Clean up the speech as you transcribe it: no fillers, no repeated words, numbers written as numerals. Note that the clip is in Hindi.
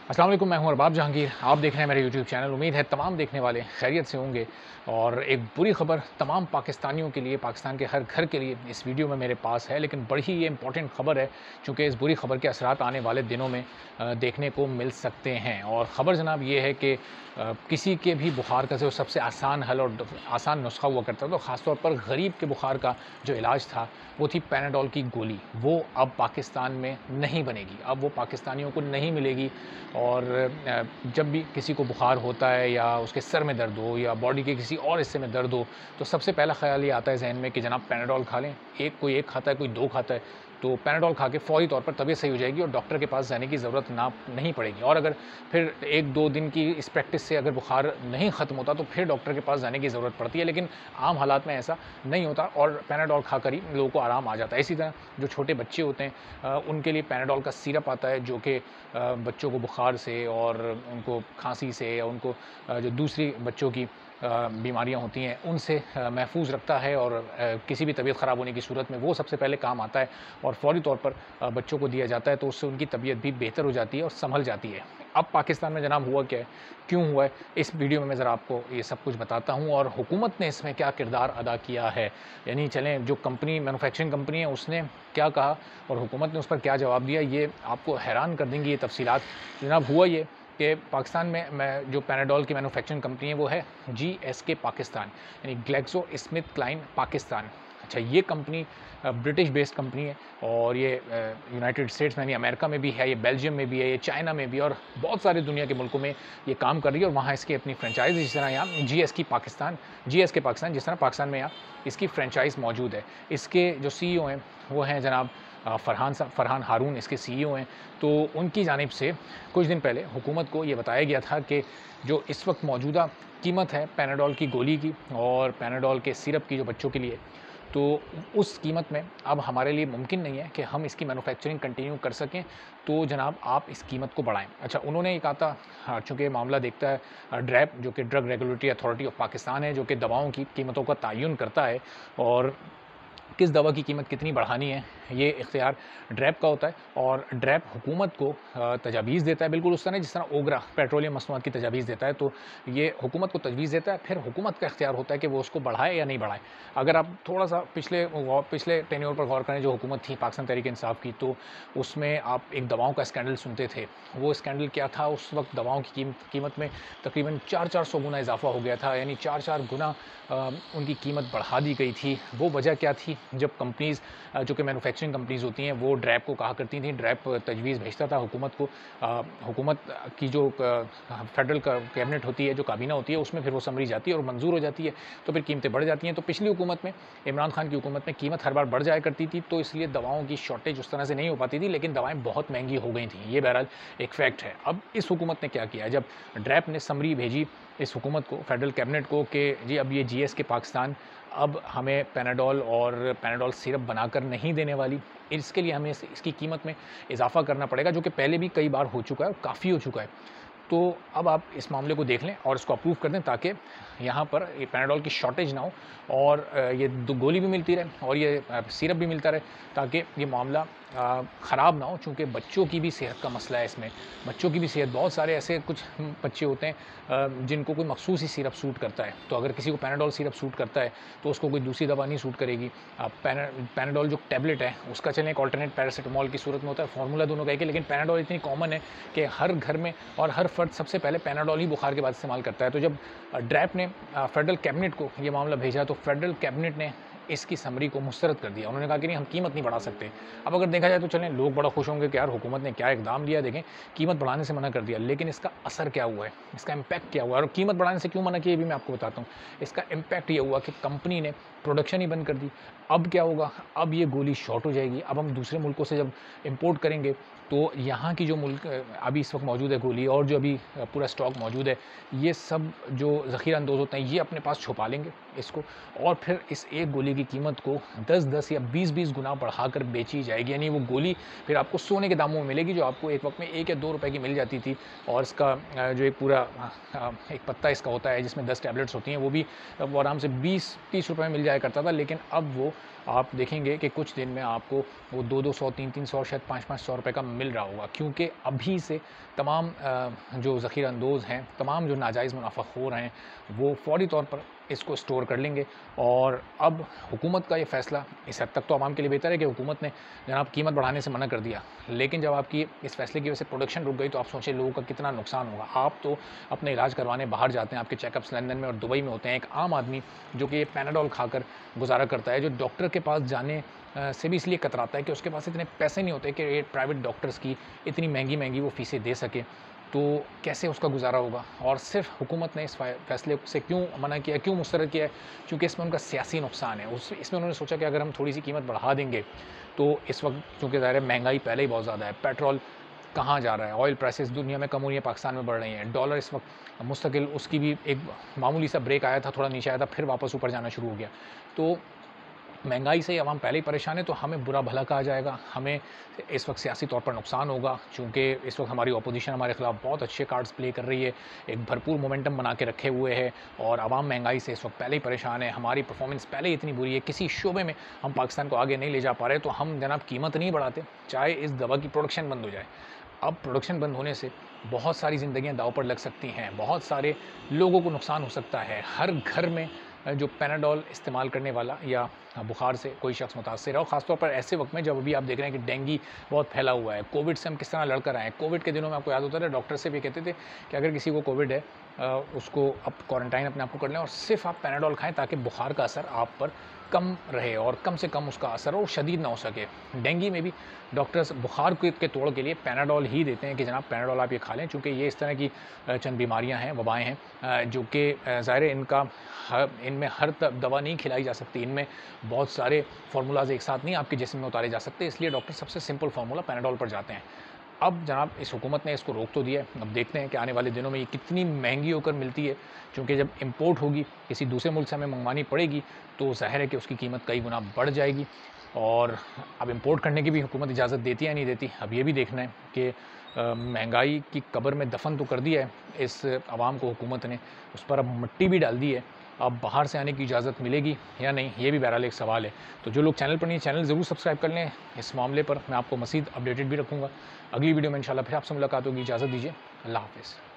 अस्सलाम वालेकुम, मैं हूं अरबाब जहांगीर। आप देख रहे हैं मेरे यूट्यूब चैनल। उम्मीद है तमाम देखने वाले खैरियत से होंगे। और एक बुरी खबर तमाम पाकिस्तानियों के लिए, पाकिस्तान के हर घर के लिए इस वीडियो में मेरे पास है, लेकिन बड़ी ही ये इंपॉर्टेंट खबर है चूँकि इस बुरी खबर के असरात आने वाले दिनों में देखने को मिल सकते हैं। और ख़बर जनाब ये है कि किसी के भी बुखार का जो सबसे आसान हल और आसान नुस्खा हुआ करता था, तो ख़ासतौर पर गरीब के बुखार का जो इलाज था वो थी पैनाडोल की गोली। वो अब पाकिस्तान में नहीं बनेगी, अब वो पाकिस्तानियों को नहीं मिलेगी। और जब भी किसी को बुखार होता है या उसके सर में दर्द हो या बॉडी के किसी और हिस्से में दर्द हो, तो सबसे पहला ख़्याल ये आता है ज़हन में कि जनाब पैनाडोल खा लें। कोई एक खाता है, कोई दो खाता है, तो पैनाडोल खा के फ़ौरी तौर पर तबीयत सही हो जाएगी और डॉक्टर के पास जाने की ज़रूरत नहीं पड़ेगी। और अगर फिर 1-2 दिन की इस प्रैक्टिस से अगर बुखार नहीं ख़त्म होता, तो फिर डॉक्टर के पास जाने की ज़रूरत पड़ती है। लेकिन आम हालात में ऐसा नहीं होता और पैनाडोल खाकर ही लोगों को आराम आ जाता है। इसी तरह जो छोटे बच्चे होते हैं, उनके लिए पैनाडोल का सिरप आता है, जो कि बच्चों को बुखार से और उनको खांसी से या उनको जो दूसरी बच्चों की बीमारियां होती हैं उनसे महफूज रखता है। और किसी भी तबीयत ख़राब होने की सूरत में वो सबसे पहले काम आता है और फ़ौरी तौर पर बच्चों को दिया जाता है, तो उससे उनकी तबीयत भी बेहतर हो जाती है और संभल जाती है। अब पाकिस्तान में जनाब हुआ क्या है, क्यों हुआ है, इस वीडियो में मैं ज़रा आपको ये सब कुछ बताता हूँ और हुकूमत ने इसमें क्या किरदार अदा किया है। यानी चलें, जो कंपनी मैन्युफैक्चरिंग कंपनी है उसने क्या कहा और हुकूमत ने उस पर क्या जवाब दिया, ये आपको हैरान कर देंगी ये तफसीलात। जनाब हुआ ये कि पाकिस्तान में मैं जो पैनाडोल की मैन्युफैक्चरिंग कंपनी है वो है जीएसके पाकिस्तान, यानी ग्लेक्सो स्मिथ क्लाइन पाकिस्तान। अच्छा, ये कंपनी ब्रिटिश बेस्ड कंपनी है और ये यूनाइटेड स्टेट्स में यानी अमेरिका में भी है, ये बेल्जियम में भी है, ये चाइना में भी और बहुत सारे दुनिया के मुल्कों में ये काम कर रही है। और वहाँ इसकी अपनी फ्रेंचाइज, जिस तरह यहाँ जीएसके पाकिस्तान, जिस तरह पाकिस्तान में यहाँ इसकी फ्रेंचाइज मौजूद है। इसके जो सीईओ हैं वो हैं जनाब फरहान हारून, इसके सीईओ हैं। तो उनकी जानिब से कुछ दिन पहले हुकूमत को ये बताया गया था कि जो इस वक्त मौजूदा कीमत है पैनाडोल की गोली की और पैनाडोल के सिरप की जो बच्चों के लिए, तो उस कीमत में अब हमारे लिए मुमकिन नहीं है कि हम इसकी मैन्युफैक्चरिंग कंटिन्यू कर सकें, तो जनाब आप इस कीमत को बढ़ाएँ। अच्छा, उन्होंने ये कहा था, हाँ, चूँकि मामला देखता है ड्रैप, जो कि drug regulatory authority of Pakistan है, जो कि दवाओं की कीमतों का तयन करता है और किस दवा की कीमत कितनी बढ़ानी है, ये इख्तियार ड्रैप का होता है। और ड्रैप हुकूमत को तजावीज़ देता है, बिल्कुल उस तरह जिस तरह ओगरा पेट्रोलियम मसनूआत की तजावीज़ देता है, तो ये हुकूमत को तजवीज़ देता है, फिर हुकूमत का इख्तियार होता है कि वो उसको बढ़ाए या नहीं बढ़ाए। अगर आप थोड़ा-सा पिछले टेन्योर पर गौर करें, जो हुकूमत थी पाकिस्तान तहरीक-ए-इंसाफ की, तो उसमें आप एक दवाओं का स्कैंडल सुनते थे। वो स्कैंडल क्या था, उस वक़्त दवाओं की कीमत में तकरीबन 400 गुना इज़ाफ़ा हो गया था, यानी 4 गुना उनकी कीमत बढ़ा दी गई थी। वो वजह क्या थी, जब कंपनीज़ जो कि मैन्युफैक्चरिंग कंपनीज़ होती हैं, वो ड्रैप को कहा करती थी, ड्रैप तजवीज़ भेजता था हुकूमत को। हुकूमत की जो फेडरल कैबिनेट होती है, जो काबीना होती है, उसमें फिर वो समरी जाती है और मंजूर हो जाती है, तो फिर कीमतें बढ़ जाती हैं। तो पिछली हुकूमत में, इमरान खान की हुकूमत में, कीमत हर बार बढ़ जाया करती थी, तो इसलिए दवाओं की शॉर्टेज उस तरह से नहीं हो पाती थी, लेकिन दवाएँ बहुत महंगी हो गई थी। ये बहरहाल एक फैक्ट है। अब इस हुकूमत ने क्या किया, जब ड्रैप ने समरी भेजी इस हुकूमत को, फेडरल कैबिनेट को, कि जी अब ये जीएसके पाकिस्तान अब हमें पैनाडोल और पैनाडोल सिरप बनाकर नहीं देने वाली, इसके लिए हमें इसकी कीमत में इजाफ़ा करना पड़ेगा, जो कि पहले भी कई बार हो चुका है और काफ़ी हो चुका है। तो अब आप इस मामले को देख लें और इसको अप्रूव कर दें, ताकि यहाँ पर ये पैनाडोल की शॉर्टेज ना हो और ये गोली भी मिलती रहे और ये सिरप भी मिलता रहे, ताकि ये मामला ख़राब ना हो। चूँकि बच्चों की भी सेहत का मसला है इसमें, बच्चों की भी सेहत, बहुत सारे ऐसे कुछ बच्चे होते हैं जिनको कोई मखसूस ही सिरप सूट करता है। तो अगर किसी को पैनाडोल सिरप सूट करता है, तो उसको कोई दूसरी दवा नहीं सूट करेगी। पैनाडोल जो टैबलेट है, उसका चलें एक ऑल्टरनेट पैरासिटामॉल की सूरत में होता है, फार्मूला दोनों का एक है, लेकिन पैनाडोल इतनी कॉमन है कि हर घर में और हर फर्द सबसे पहले पैनाडोल ही बुखार के बाद इस्तेमाल करता है। तो जब ड्रैप ने फेडरल कैबिनेट को ये मामला भेजा, तो फेडरल कैबिनेट ने इसकी समरी को मुस्तरद कर दिया। उन्होंने कहा कि नहीं, हम कीमत नहीं बढ़ा सकते। अब अगर देखा जाए तो चलें, लोग बड़ा खुश होंगे कि यार हुकूमत ने क्या इकदाम लिया, देखें कीमत बढ़ाने से मना कर दिया, लेकिन इसका असर क्या हुआ है, इसका इम्पैक्ट क्या हुआ है, और कीमत बढ़ाने से क्यों मना किया, ये भी मैं आपको बताता हूँ। इसका इम्पैक्ट ये हुआ कि कंपनी ने प्रोडक्शन ही बंद कर दी। अब क्या होगा, अब ये गोली शॉर्ट हो जाएगी। अब हम दूसरे मुल्कों से जब इम्पोर्ट करेंगे, तो यहाँ की जो मुल्क अभी इस वक्त मौजूद है गोली, और जो अभी पूरा स्टॉक मौजूद है, ये सब जो ज़ख़ीरा अंदोज़ होते हैं, ये अपने पास छुपा लेंगे इसको, और फिर इस एक गोली की कीमत को 10-10 या 20-20 गुना बढ़ाकर बेची जाएगी। यानी वो गोली फिर आपको सोने के दामों में मिलेगी, जो आपको एक वक्त में 1 या 2 रुपए की मिल जाती थी। और इसका जो एक पूरा एक पत्ता इसका होता है, जिसमें 10 टैबलेट्स होती हैं, वो भी वो आराम से 20-30 रुपए में मिल जाया करता था, लेकिन अब वो आप देखेंगे कि कुछ दिन में आपको वो 200-200, 300-300 और शायद 500-500 रुपए का मिल रहा होगा, क्योंकि अभी से तमाम जो ज़ख़ीरा अंदोज़ हैं, तमाम जो नाजायज़ मुनाफ़ाखोर हैं, वो फ़ौरी तौर पर इसको स्टोर कर लेंगे। और अब हुकूमत का ये फ़ैसला इस हद तक तो आवाम के लिए बेहतर है कि हुकूमत ने जनाब कीमत बढ़ाने से मना कर दिया, लेकिन जब आपकी इस फ़ैसले की वजह से प्रोडक्शन रुक गई तो आप सोचें लोगों का कितना नुकसान होगा। आप तो अपने इलाज करवाने बाहर जाते हैं, आपके चेकअप्स लंदन में और दुबई में होते हैं। एक आम आदमी जो कि ये पैनाडोल खाकर गुज़ारा करता है, जो डॉक्टर के पास जाने से भी इसलिए कतराता है कि उसके पास इतने पैसे नहीं होते कि ये प्राइवेट डॉक्टर्स की इतनी महंगी वो फ़ीसें दे सके, तो कैसे उसका गुज़ारा होगा। और सिर्फ हुकूमत ने इस फ़ैसले से क्यों मना किया, क्यों मुस्तरद किया है, क्योंकि इसमें उनका सियासी नुकसान है। इसमें उन्होंने सोचा कि अगर हम थोड़ी सी कीमत बढ़ा देंगे तो इस वक्त चूँकि ज़ाहिर है महंगाई पहले ही बहुत ज़्यादा है, पेट्रोल कहाँ जा रहा है, ऑयल प्राइसेस दुनिया में कम हो रही है, पाकिस्तान में बढ़ रही हैं, डॉलर इस वक्त मुस्तकिल उसकी भी एक मामूली सा ब्रेक आया था, थोड़ा नीचे आया था, फिर वापस ऊपर जाना शुरू हो गया। तो महंगाई से आवाम पहले ही परेशान है, तो हमें बुरा भला कहा जाएगा, हमें इस वक्त सियासी तौर पर नुकसान होगा, चूँकि इस वक्त हमारी अपोजिशन हमारे खिलाफ बहुत अच्छे कार्ड्स प्ले कर रही है, एक भरपूर मोमेंटम बना के रखे हुए है और आवाम महंगाई से इस वक्त पहले ही परेशान है, हमारी परफॉर्मेंस पहले ही इतनी बुरी है, किसी शोबे में हम पाकिस्तान को आगे नहीं ले जा पा रहे, तो हम जनाब कीमत नहीं बढ़ाते, चाहे इस दवा की प्रोडक्शन बंद हो जाए। अब प्रोडक्शन बंद होने से बहुत सारी ज़िंदगियाँ दाँव पर लग सकती हैं, बहुत सारे लोगों को नुकसान हो सकता है। हर घर में जो पैनाडोल इस्तेमाल करने वाला या बुखार से कोई शख्स मुतासिर है, और ख़ासतौर पर ऐसे वक्त में जब अभी आप देख रहे हैं कि डेंगू बहुत फैला हुआ है, कोविड से हम किस तरह लड़कर आए हैं। कोविड के दिनों में आपको याद होता है डॉक्टर से भी कहते थे कि अगर किसी को कोविड है उसको आप क्वारंटाइन अपने आप को कर लें और सिर्फ आप पैनाडोल खाएं ताकि बुखार का असर आप पर कम रहे और कम से कम उसका असर और शदीद ना हो सके। डेंगू में भी डॉक्टर्स बुखार के तोड़ के लिए पैनाडोल ही देते हैं कि जनाब पैनाडोल आप ये खा लें, चूँकि ये इस तरह की चंद बीमारियां हैं, वबाएँ हैं जो कि ज़ाहिर है इनमें हर दवा नहीं खिलाई जा सकती, इनमें बहुत सारे फार्मूलाज एक साथ नहीं आपके जिस्म में उतारे जा सकते, इसलिए डॉक्टर सबसे सिंपल फार्मूला पैनाडोल पर जाते हैं। अब जनाब इस हुकूमत ने इसको रोक तो दिया है, अब देखते हैं कि आने वाले दिनों में ये कितनी महंगी होकर मिलती है, क्योंकि जब इंपोर्ट होगी किसी दूसरे मुल्क से हमें मंगवानी पड़ेगी तो ज़ाहिर है कि उसकी कीमत कई गुना बढ़ जाएगी। और अब इंपोर्ट करने की भी हुकूमत इजाज़त देती है या नहीं देती, अब ये भी देखना है कि महंगाई की कब्र में दफन तो कर दिया है इस आवाम को हुकूमत ने, उस पर अब मिट्टी भी डाल दी है, अब बाहर से आने की इजाज़त मिलेगी या नहीं, ये भी बहरहाल एक सवाल है। तो जो लोग चैनल पर नहीं, चैनल ज़रूर सब्सक्राइब कर लें, इस मामले पर मैं आपको मज़ीद अपडेटेड भी रखूँगा। अगली वीडियो में इंशाल्लाह फिर आपसे मुलाकात होगी, इजाज़त दीजिए, अल्लाह हाफ़िज़।